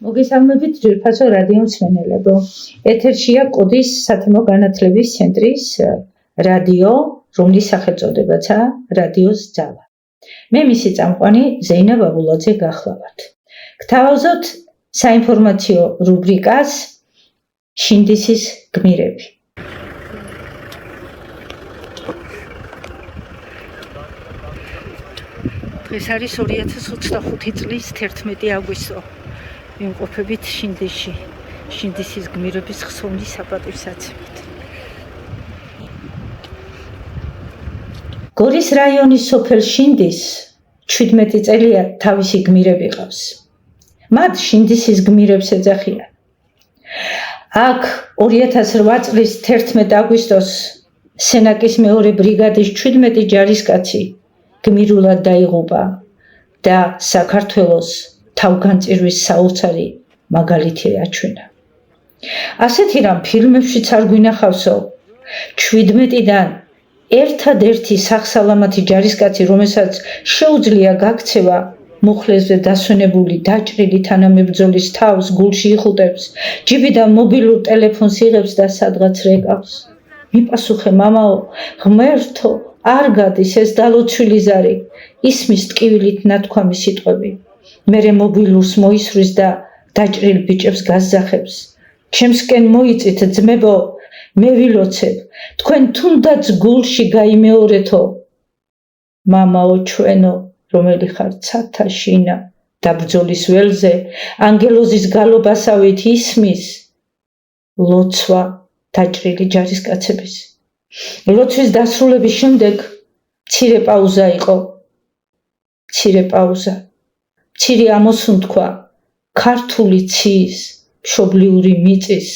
მოგესალმებით ძვირფასო რადიო მსმენელებო. ეთერშია კუდის სათემო განათლების ცენტრის რადიო, რომლის სახელწოდებაცაა რადიოს ძალა. მე მისი წამყვანი ზეინა ბაბულაძე გახლავართ. გთავაზობთ საინფორმაციო რუბრიკას შინდისის გმირები. დღეს არის 2025 წლის 11 აგვისტო. ვიმყოფებით შინდისში, შინდისის გმირების ხსოვნის საპატივსაცემად. გორის რაიონის სოფელ შინდის 17 წელია თავისი გმირები ყავს. მათ შინდისის გმირებს ეძახიან. აქ 2008 წლის 11 აგვისტოს სენაკის მეორე ბრიგადის 17 ჯარისკაცი გმირულად დაიღუპა და საქართველოს თავგანწირვის საოცარი მაგალითი აჩვენა. ასეთი რამ ფილმებშიც არ გვინახავსო. 17-დან ერთადერთი სახსალამათი ჯარისკაცი, რომელსაც შეუძლია გაქცევა, მუხლებზე დასვენებული დაჭრილი თანამებრძოლის თავს გულში იხუტებს, ჯიბიდან მობილურ ტელეფონს იღებს და სადღაც რეკავს. მიპასუხე მამაო, ღმერთო, არ გადის ეს დალოცვილი ზარი, ისმის ტკივილით ნათქვამი სიტყვები. მერე მობილურს მოისვრის და დაჭრილ ბიჭებს გასძახებს. ჩემსკენ მოიწით ძმებო, მე ვილოცებ, თქვენ თუნდაც გულში გაიმეორეთო. მამაო ჩვენო, რომელი ხარ ცათა შინა და ბრძოლის ველზე, ანგელოზის გალობასავით ისმის ლოცვა დაჭრილი ჯარისკაცების. ლოცვის დასრულების შემდეგ მცირე პაუზა იყო. მცირე პაუზა. მცირე ამოსუნთქვა ქართული ციის, მშობლიური მიწის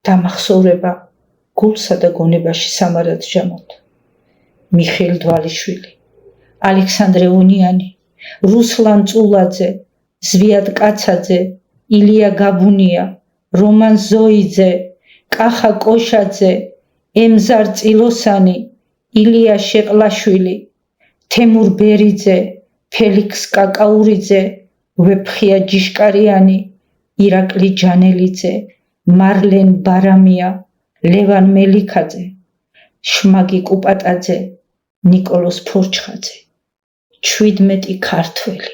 დამახსოვრება გულსა და გონებაში სამარად ჟამოთ. მიხეილ დვალიშვილი, ალექსანდრე უნიანი, რუსლან წულაძე, ზვიად კაცაძე, ილია გაბუნია, რომან ზოიძე, კახა კოშაძე, ემზარ წილოსანი, ილია შეყლაშვილი, თემურ ბერიძე, ფელიქს კაკაურიძე, ვეფხია ჯიშკარიანი, ირაკლი ჯანელიძე, მარლენ ბარამია, ლევან მელიქაძე, შმაგი კუპატაძე, ნიკოლოს ფორჩხაძე. 17 ქართველი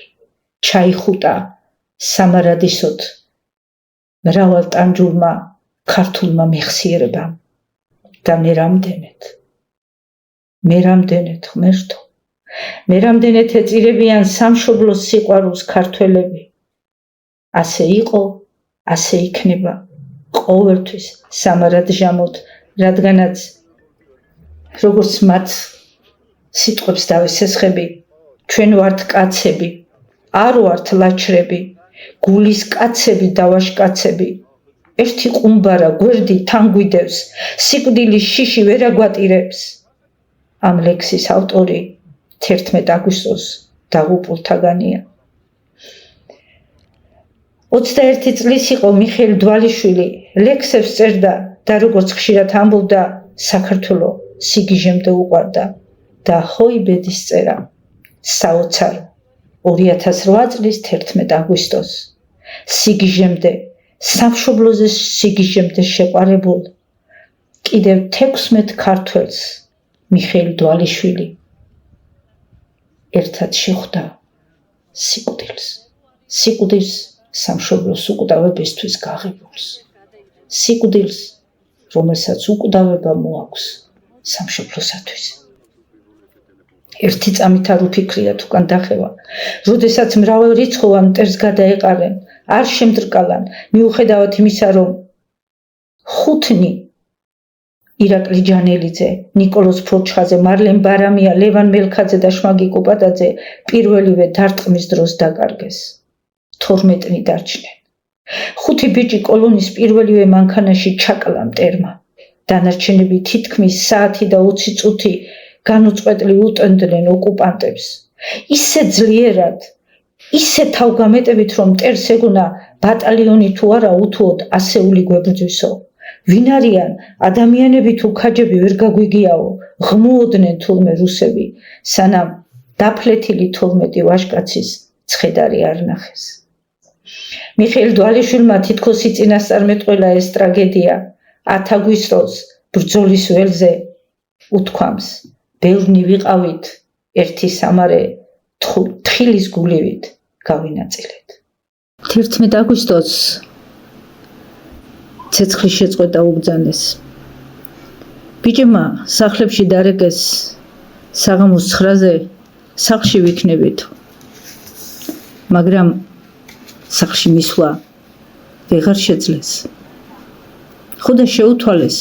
ჩაიხუტა სამარადისოდ მრავალტანჯულმა ქართულმა მეხსიერებამ და მე რამდენეთ ღმერთო, მე რამდენეთ ეწირებიან სამშობლოს სიყვარულს ქართველები. ასე იყო, ასე იქნება, ყოველთვის სამარად ჟამოთ, რადგანაც როგორც მათ სიტყვებს დავესესხები, ჩვენ ვართ კაცები, არ ვართ ლაჩრები, გულის კაცები და ვაშკაცები. ერთი ყუმბარა გვერდი თან გვიდევს, სიკვდილის შიში ვერ აგვატირებს. ამ ლექსის ავტორი 11 აგვისტოს დაღუპულთაგანია. 21 წლის იყო მიხეილ დვალიშვილი, ლექსებს წერდა და როგორც ხშირად ამბობდა, საქართველო სიგიჟემდე უყვარდა და ჰოიბედის წერა საოცარო 2008 წლის 11 აგვისტოს სიგიჟემდე, სამშობლოზე სიგიჟემდე შეყვარებულ კიდევ 16 ქართველს მიხეილ დვალიშვილი ერთად შეხვდა სიკვდილს სამშობლოს უკვდავებისთვის გაღებულს, სიკვდილს, რომელსაც უკვდავება მოაქვს სამშობლოსათვის. ერთი წამით არ უფიქრიათ უკან დახევა, როდესაც მრავალრიცხოვან მტერს გადაეყარნენ, არ შემდრკალან, მიუხედავად იმისა, რომ ხუთნი ირაკლი ჯანელიძე, ნიკოლოს ფორჩხაძე, მარლენ ბარამია, ლევან მელიქაძე და შმაგი კუპატაძე პირველივე დარტყმის დროს დაკარგეს. 12 დარჩნენ. 5 ბიჭი კოლონის პირველივე მანქანაში ჩაკლა მტერმა. დანარჩენები თითქმის საათი და 20 წუთი განუწყვეტლი უტენდნენ ოკუპანტებს. ისე ძლიერად, ისე თავგამეტებით, რომ მტერს ეგონა ბატალიონი თუ არა უთუოდ ასეული გვებრძვისო. ვინ არიან ადამიანები თუ ქაჯები ვერ გაგვიგიაო, ღმუოდნენ თურმე რუსები, სანამ დაფლეთილი 12 ვაჟკაცის ცხედარი არ ნახეს. მიხეილ დვალიშვილმა თითქოს იწინასწარმეტყველა ეს ტრაგედია 10 აგვისტოს ბრძოლის ველზე უთქვამს ბევრნი ვიყავით ერთი სამარე თხილის გულივით გავინაწილეთ 11 აგვისტოს ცეცხლის შეწყვეტა უბრძანეს ბიჭებმა სახლებში დარეკეს საღამოს 9-ზე სახლში ვიქნებით მაგრამ სახლში მისვლა ვეღარ შეძლეს ხოდა შეუთვალეს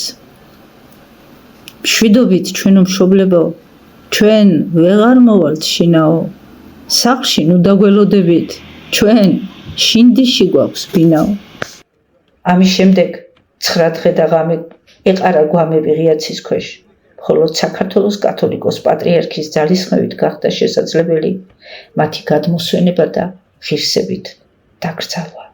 მშვიდობით ჩვენო მშობლებო ჩვენ ვეღარ მოვალთ შინაო სახლში ნუ დაგველოდებით ჩვენ შინდიში გვაქვს ბინაო ამის შემდეგ 9 დღე და ღამე ეყარა გვამები ღიაცის ქვეშ ხოლო საქართველოს კათოლიკოს პატრიარქის ძალისხმევით გახდა შესაძლებელი მათი გადმოსვენება და ღირსებით დაკრძალვა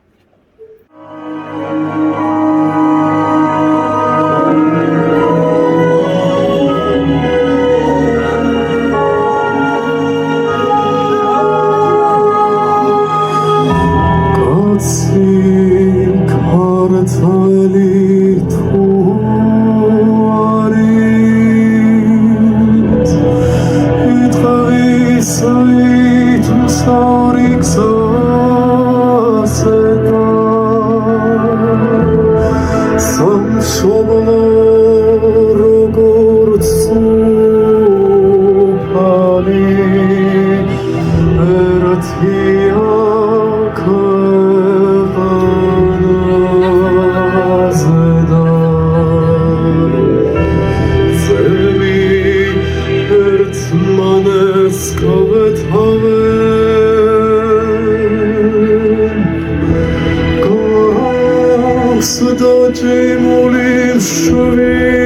Sudacim olim şuvi